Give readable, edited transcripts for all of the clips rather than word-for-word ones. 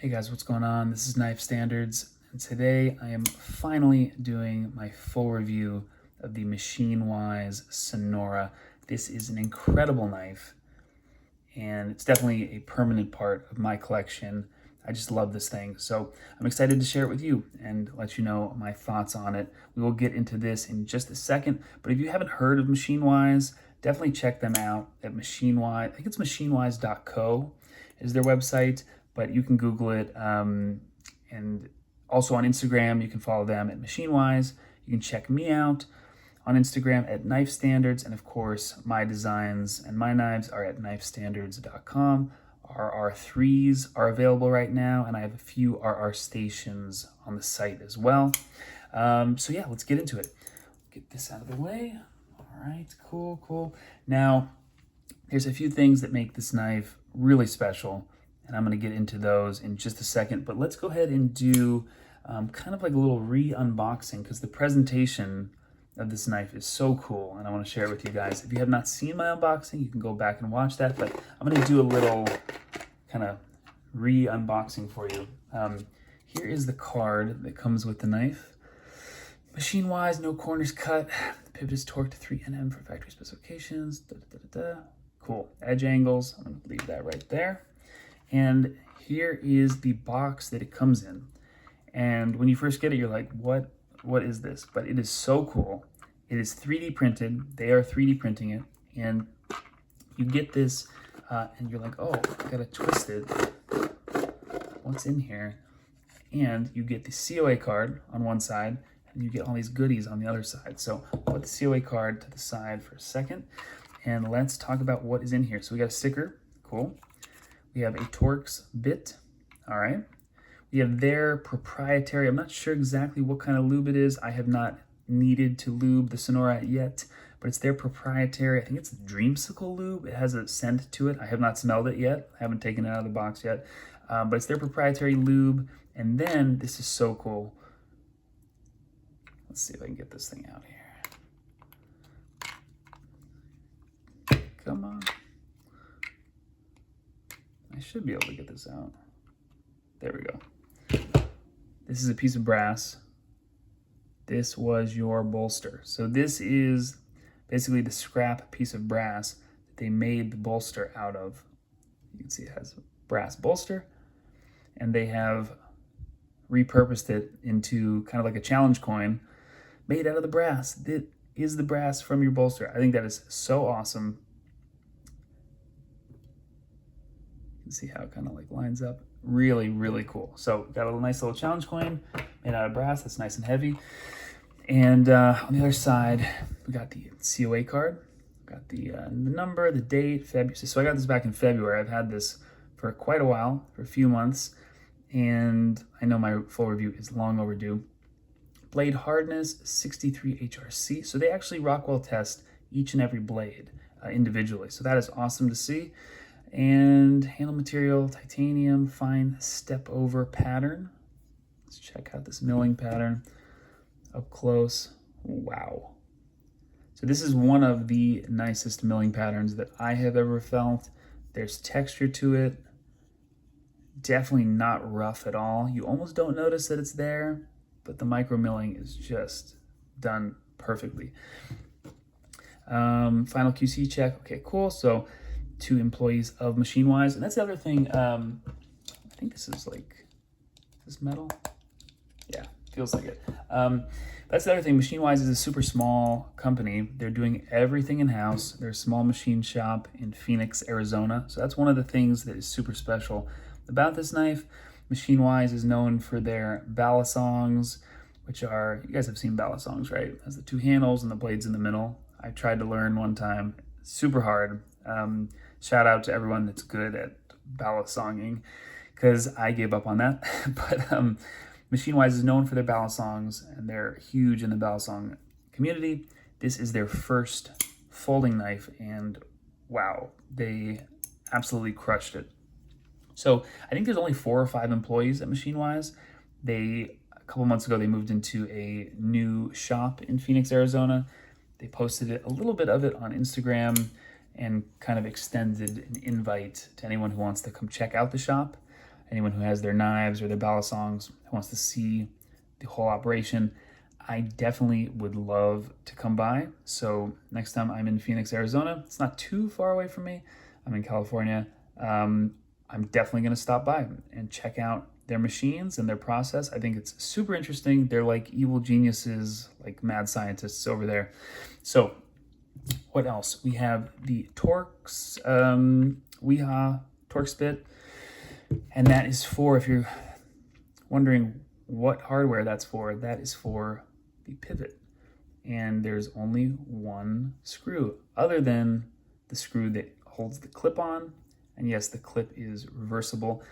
Hey guys, what's going on? This is Knife Standards, and today I am finally doing my full review of the Machine-Wise Sonora. This is an incredible knife, and it's definitely a permanent part of my collection. I just love this thing, so I'm excited to share it with you and let you know my thoughts on it. We will get into this in just a second, but if you haven't heard of Machine-Wise, definitely check them out at Machine-Wise. I think it's machinewise.co is their website, but you can Google it. And also on Instagram, you can follow them at Machine-Wise. You can check me out on Instagram at Knife Standards. And of course, my designs and my knives are at knifestandards.com. RR3s are available right now, and I have a few RR stations on the site as well. So yeah, let's get into it. Get this out of the way. All right, cool. Now, there's a few things that make this knife really special, and I'm going to get into those in just a second. But let's go ahead and do kind of like a little re-unboxing, because the presentation of this knife is so cool, and I want to share it with you guys. If you have not seen my unboxing, you can go back and watch that, but I'm going to do a little kind of re-unboxing for you. Here is the card that comes with the knife. Machine-Wise, no corners cut. The pivot is torqued to 3 Nm for factory specifications. Cool. Edge angles. I'm going to leave that right there. And here is the box that it comes in. And when you first get it, you're like, what is this? But it is so cool. It is 3D printed. They are 3D printing it. And you get this, and you're like, oh, I got to twist it. What's in here? And you get the COA card on one side, and you get all these goodies on the other side. So I'll put the COA card to the side for a second, and let's talk about what is in here. So we got a sticker. Cool. We have a Torx bit. All right. We have their proprietary, I'm not sure exactly what kind of lube it is. I have not needed to lube the Sonora yet, but it's their proprietary, I think it's Dreamsicle lube. It has a scent to it. I have not smelled it yet. I haven't taken it out of the box yet, but it's their proprietary lube. And then this is so cool. Let's see if I can get this thing out here. Come on. I should be able to get this out. There we go. This is a piece of brass. This was your bolster. So this is basically the scrap piece of brass that they made the bolster out of. You can see it has a brass bolster, and they have repurposed it into kind of like a challenge coin made out of the brass. That is the brass from your bolster. I think that is so awesome. You can see how it kind of like lines up. Really cool. So got a nice little challenge coin made out of brass that's nice and heavy. And on the other side, we got the COA card. Got the number, the date, February. So I got this back in February. I've had this for quite a while, for a few months, and I know my full review is long overdue. Blade hardness, 63 HRC. So they actually Rockwell test each and every blade individually. So that is awesome to see. And handle material, titanium, fine step over pattern. Let's check out this milling pattern up close. Wow. So this is one of the nicest milling patterns that I have ever felt. There's texture to it. Definitely not rough at all. You almost don't notice that it's there, but the micro milling is just done perfectly. Final QC check. Okay, cool. So 2 employees of Machine-Wise. And that's the other thing. I think this is like, is this metal? Yeah, feels like it. That's the other thing. Machine-Wise is a super small company. They're doing everything in-house. They're a small machine shop in Phoenix, Arizona. So that's one of the things that is super special about this knife. Machine-Wise is known for their balisongs, which are, you guys have seen balisongs, right? It has the 2 handles and the blades in the middle. I tried to learn one time. Super hard. Shout out to everyone that's good at balisonging, because I gave up on that. But Machine-Wise is known for their balisongs, and they're huge in the balisong community. This is their first folding knife, and wow, they absolutely crushed it. So I think there's only 4 or 5 employees at Machine-Wise. A couple months ago, they moved into a new shop in Phoenix, Arizona. They posted a little bit of it on Instagram and kind of extended an invite to anyone who wants to come check out the shop. anyone who has their knives or their balisongs wants to see the whole operation, I definitely would love to come by. So next time I'm in Phoenix, Arizona, it's not too far away from me. I'm in California. I'm definitely going to stop by and check out their machines and their process. I think it's super interesting. They're like evil geniuses, like mad scientists over there. So what else? We have the Torx, Weha Torx bit. And that is for, if you're wondering what hardware that's for, that is for the pivot. And there's only one screw other than the screw that holds the clip on. And yes, the clip is reversible.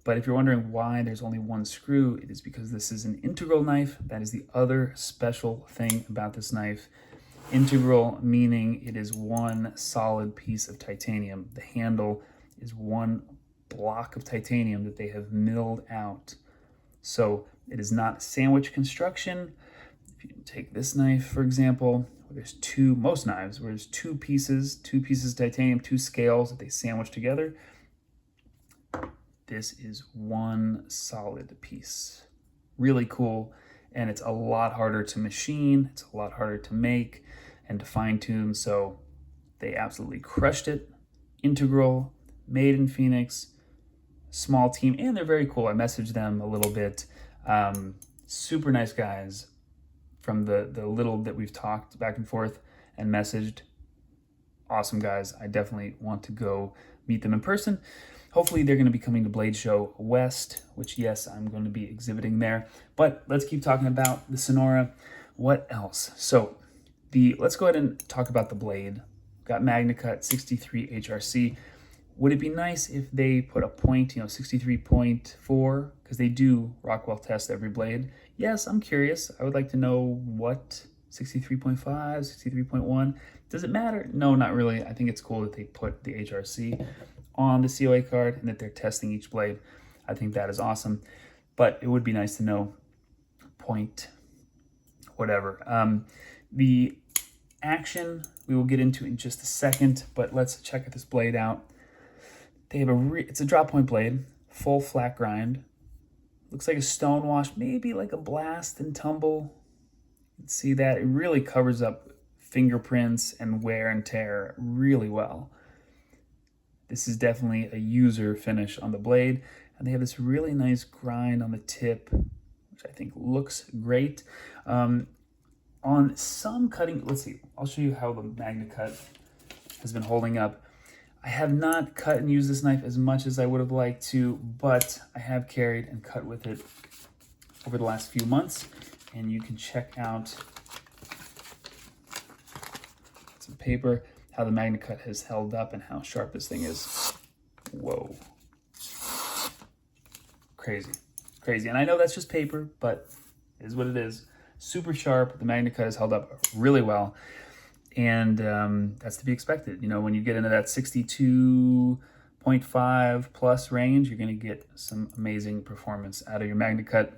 But if you're wondering why there's only one screw, it is because this is an integral knife. That is the other special thing about this knife. Integral meaning it is one solid piece of titanium. The handle is one block of titanium that they have milled out. So it is not sandwich construction. If you take this knife, for example, where there's most knives, where there's two pieces of titanium, two scales that they sandwich together. This is one solid piece. Really cool. And it's a lot harder to machine. It's a lot harder to make and to fine tune. So they absolutely crushed it. Integral, made in Phoenix, small team, and they're very cool. I messaged them a little bit. Super nice guys from the little that we've talked back and forth and messaged. Awesome guys. I definitely want to go meet them in person. Hopefully they're going to be coming to Blade Show West, which yes, I'm going to be exhibiting there. But let's keep talking about the Sonora. What else? So let's go ahead and talk about the blade. Got MagnaCut 63 HRC. Would it be nice if they put a point, 63.4, because they do Rockwell test every blade? Yes, I'm curious. I would like to know what 63.5, 63.1. Does it matter? No, not really. I think it's cool that they put the HRC on the COA card and that they're testing each blade. I think that is awesome. But it would be nice to know point whatever. The action we will get into in just a second, but let's check this blade out. They have it's a drop point blade, full flat grind. Looks like a stone wash, maybe like a blast and tumble. You can see that it really covers up fingerprints and wear and tear really well. This is definitely a user finish on the blade, and they have this really nice grind on the tip, which I think looks great. On some cutting, let's see, I'll show you how the MagnaCut has been holding up. I have not cut and used this knife as much as I would have liked to, but I have carried and cut with it over the last few months, and you can check out some paper, how the MagnaCut has held up and how sharp this thing is. Whoa. Crazy, crazy. And I know that's just paper, but it is what it is. Super sharp. The MagnaCut has held up really well. And that's to be expected. When you get into that 62.5 plus range, you're going to get some amazing performance out of your MagnaCut.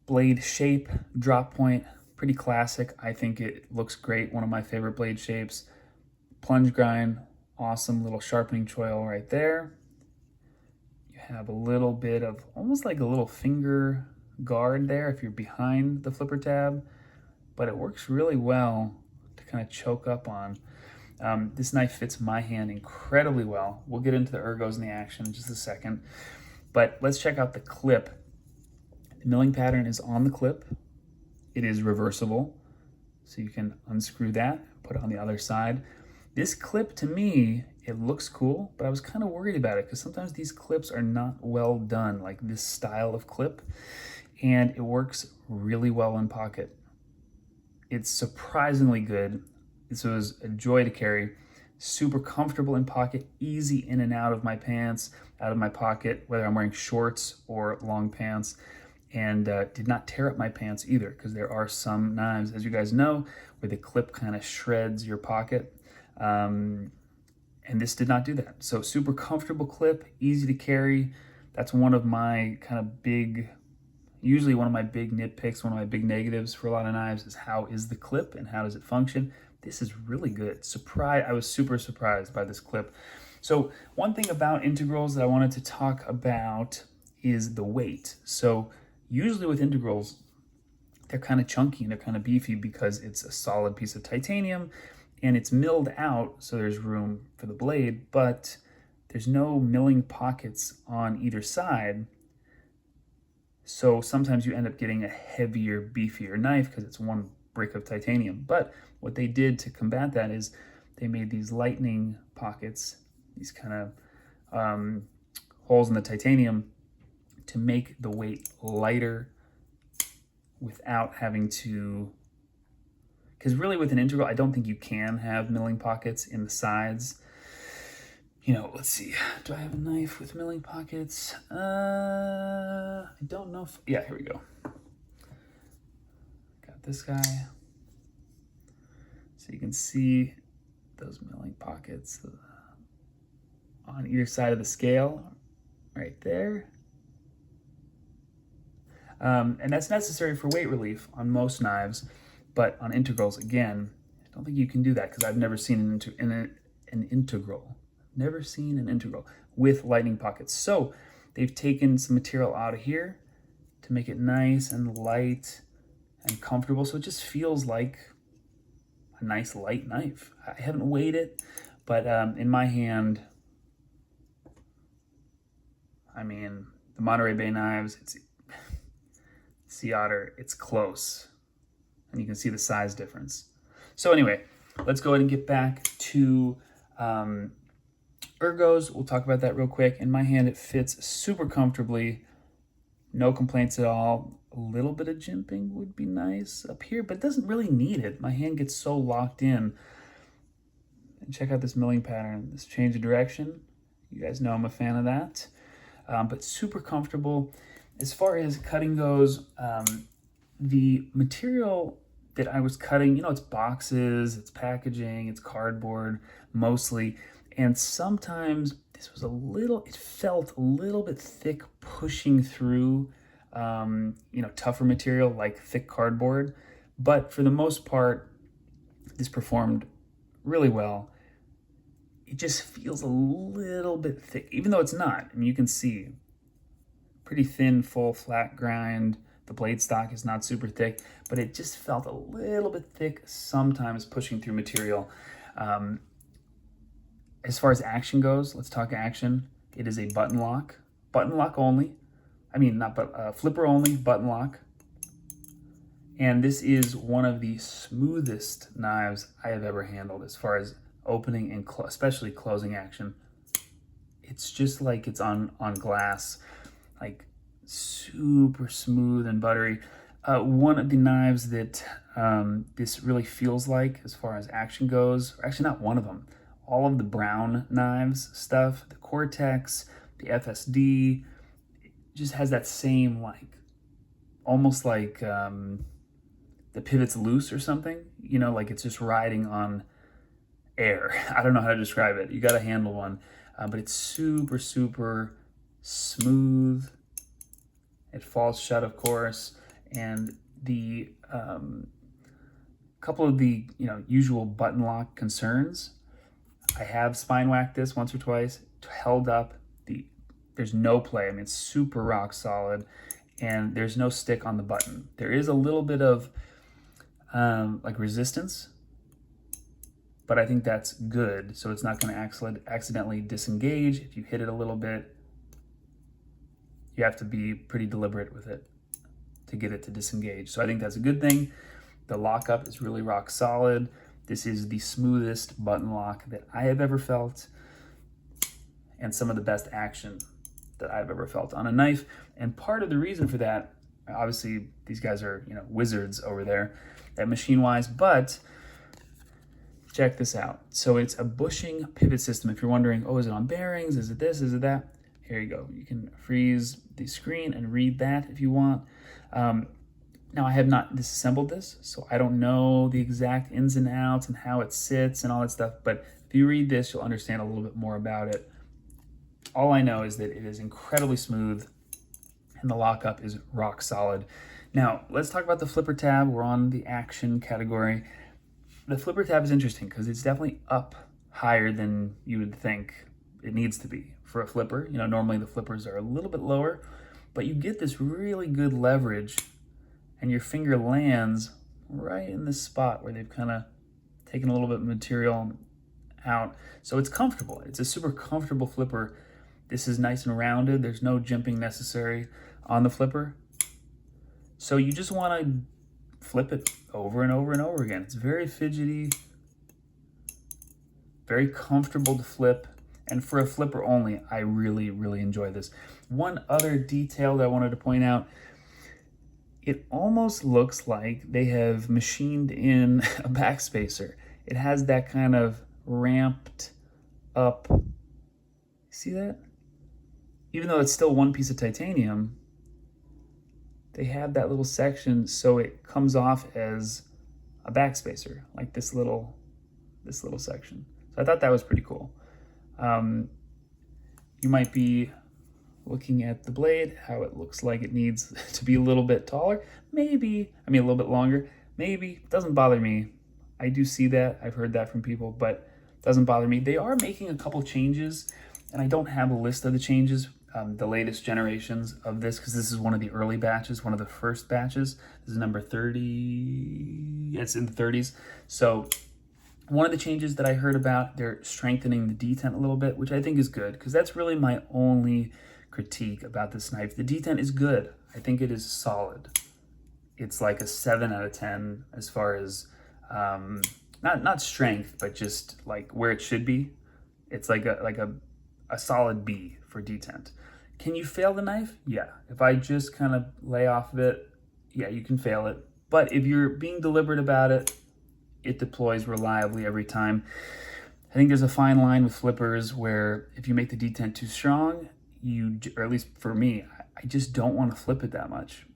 Blade shape, drop point, pretty classic. I think it looks great. One of my favorite blade shapes. Plunge grind, awesome little sharpening choil right there. You have a little bit of almost like a little finger guard there if you're behind the flipper tab, but it works really well to kind of choke up on. This knife fits my hand incredibly well. We'll get into the ergos and the action in just a second, but let's check out the clip. The milling pattern is on the clip. It is reversible, so you can unscrew that, put it on the other side. This clip, to me, it looks cool, but I was kind of worried about it because sometimes these clips are not well done, like this style of clip, and it works really well in pocket. It's surprisingly good. This was a joy to carry. Super comfortable in pocket, easy in and out of my pants, out of my pocket, whether I'm wearing shorts or long pants. And did not tear up my pants either, because there are some knives, as you guys know, where the clip kind of shreds your pocket. And this did not do that. So super comfortable clip, easy to carry. That's one of my kind of usually one of my big nitpicks, one of my big negatives for a lot of knives is how is the clip and how does it function. This is really good. I was super surprised by this clip. So one thing about integrals that I wanted to talk about is the weight. So usually with integrals, they're kind of chunky and they're kind of beefy because it's a solid piece of titanium and it's milled out, so there's room for the blade, but there's no milling pockets on either side. So sometimes you end up getting a heavier, beefier knife because it's one brick of titanium. But what they did to combat that is they made these lightning pockets, these kind of holes in the titanium to make the weight lighter without having to, because really with an integral, I don't think you can have milling pockets in the sides. You know, let's see, do I have a knife with milling pockets? I don't know if, yeah, here we go. Got this guy. So you can see those milling pockets on either side of the scale, right there. And that's necessary for weight relief on most knives, but on integrals, again, I don't think you can do that because I've never seen an integral. Never seen an integral with lightning pockets. So they've taken some material out of here to make it nice and light and comfortable. So it just feels like a nice light knife. I haven't weighed it, but in my hand, I mean, the Monterey Bay knives, it's Sea Otter, it's close. And you can see the size difference. So anyway, let's go ahead and get back to ergos. We'll talk about that real quick. In my hand, it fits super comfortably. No complaints at all. A little bit of jimping would be nice up here, but it doesn't really need it. My hand gets so locked in. And check out this milling pattern, this change of direction. You guys know I'm a fan of that. But super comfortable. As far as cutting goes, the material that I was cutting, you know, it's boxes, it's packaging, it's cardboard mostly. And sometimes this was it felt a little bit thick pushing through, you know, tougher material like thick cardboard. But for the most part, this performed really well. It just feels a little bit thick, even though it's not. I mean, you can see pretty thin, full, flat grind. The blade stock is not super thick, but it just felt a little bit thick sometimes pushing through material. As far as action goes, let's talk action. It is a button lock only. I mean, flipper only, button lock. And this is one of the smoothest knives I have ever handled as far as opening and especially closing action. It's just like it's on glass, like super smooth and buttery. One of the knives that this really feels like as far as action goes, or actually not one of them, all of the Brown knives stuff, the Cortex, the FSD, just has that same almost like the pivot's loose or something, you know, like it's just riding on air. I don't know how to describe it. You got to handle one, but it's super, super smooth. It falls shut, of course, and the couple of the usual button lock concerns. I have spine whacked this once or twice, held up. There's no play. I mean, it's super rock solid, and there's no stick on the button. There is a little bit of resistance, but I think that's good. So it's not going to accidentally disengage. If you hit it a little bit, you have to be pretty deliberate with it to get it to disengage. So I think that's a good thing. The lockup is really rock solid. This is the smoothest button lock that I have ever felt, and some of the best action that I've ever felt on a knife. And part of the reason for that, obviously these guys are wizards over there at Machine Wise, but check this out. So it's a bushing pivot system. If you're wondering, oh, is it on bearings? Is it this? Is it that? Here you go. You can freeze the screen and read that if you want. Now, I have not disassembled this, so I don't know the exact ins and outs and how it sits and all that stuff, but if you read this, you'll understand a little bit more about it. All I know is that it is incredibly smooth and the lockup is rock solid. Now, let's talk about the flipper tab. We're on the action category. The flipper tab is interesting because it's definitely up higher than you would think it needs to be for a flipper. You know, normally the flippers are a little bit lower, but you get this really good leverage and your finger lands right in this spot where they've kind of taken a little bit of material out. So it's comfortable. It's a super comfortable flipper. This is nice and rounded. There's no jimping necessary on the flipper. So you just want to flip it over and over and over again. It's very fidgety, very comfortable to flip. And for a flipper only, I really, really enjoy this. One other detail that I wanted to point out, it almost looks like they have machined in a backspacer. It has that kind of ramped up, see that? Even though it's still one piece of titanium, they have that little section so it comes off as a backspacer, like this little section. So I thought that was pretty cool. You might be looking at the blade, how it looks like it needs to be a little bit taller, maybe, I mean a little bit longer, maybe. It doesn't bother me. I do see that, I've heard that from people, but it doesn't bother me. They are making a couple changes, and I don't have a list of the changes, the latest generations of this, because this is one of the early batches, one of the first batches. This is number 30, it's in the 30s. So one of the changes that I heard about, they're strengthening the detent a little bit, which I think is good, because that's really my only critique about this knife. The detent is good. I think it is solid. It's like a 7 out of 10 as far as not strength, but just like where it should be. It's like a solid B for detent. Can you fail the knife? Yeah. If I just kind of lay off of it, yeah, you can fail it. But if you're being deliberate about it, it deploys reliably every time. I think there's a fine line with flippers where if you make the detent too strong, or at least for me, I just don't want to flip it that much.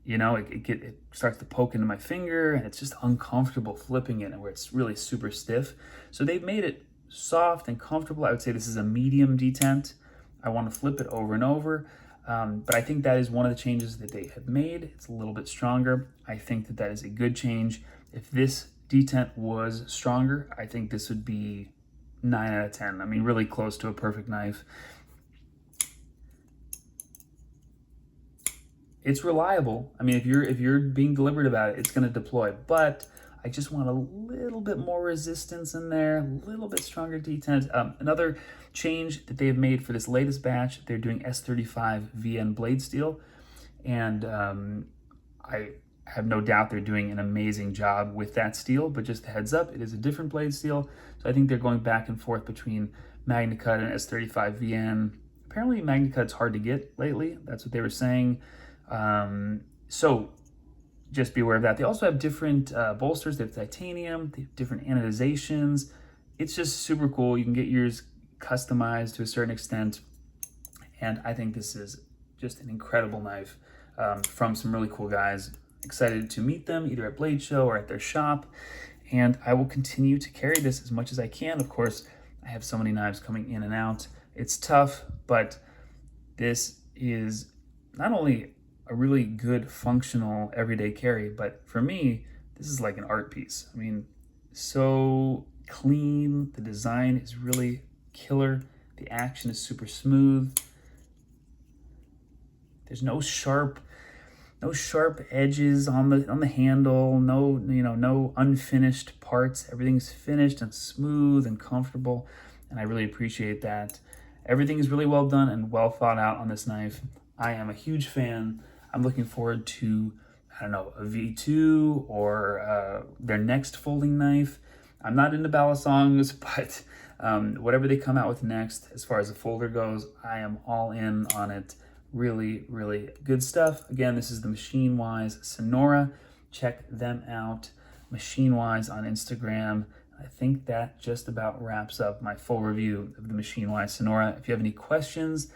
You know, it starts to poke into my finger, and it's just uncomfortable flipping it, and where it's really super stiff. So they've made it soft and comfortable. I would say this is a medium detent. I want to flip it over and over. But I think that is one of the changes that they have made. It's a little bit stronger. I think that that is a good change. If this detent was stronger, I think this would be 9 out of 10. I mean, really close to a perfect knife. It's reliable. I mean, if you're being deliberate about it, it's going to deploy. But I just want a little bit more resistance in there, a little bit stronger detent. Another change that they have made for this latest batch, they're doing S35 VN blade steel, and I have no doubt they're doing an amazing job with that steel. But just a heads up, it is a different blade steel. So I think they're going back and forth between MagnaCut and S35 VN. Apparently MagnaCut's hard to get lately. That's what they were saying. So just be aware of that. They also have different bolsters. They have titanium, they have different anodizations. It's just super cool. You can get yours customized to a certain extent. And I think this is just an incredible knife from some really cool guys. Excited to meet them either at Blade Show or at their shop. And I will continue to carry this as much as I can. Of course, I have so many knives coming in and out. It's tough, but this is not only a really good functional everyday carry, but for me, this is like an art piece. I mean, so clean, the design is really killer, the action is super smooth. There's no sharp edges on the handle, no unfinished parts. Everything's finished and smooth and comfortable, and I really appreciate that. Everything is really well done and well thought out on this knife. I am a huge fan. I'm looking forward to, I don't know, a V2 or their next folding knife. I'm not into balisongs, but whatever they come out with next, as far as the folder goes, I am all in on it. Really, really good stuff. Again, this is the Machine Wise Sonora. Check them out, Machine Wise on Instagram. I think that just about wraps up my full review of the Machine Wise Sonora. If you have any questions,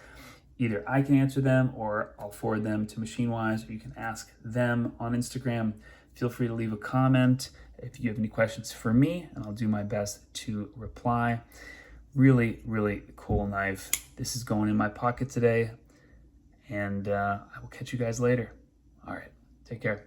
either I can answer them or I'll forward them to Machine Wise, or you can ask them on Instagram. Feel free to leave a comment if you have any questions for me, and I'll do my best to reply. Really, really cool knife. This is going in my pocket today, and I will catch you guys later. All right, take care.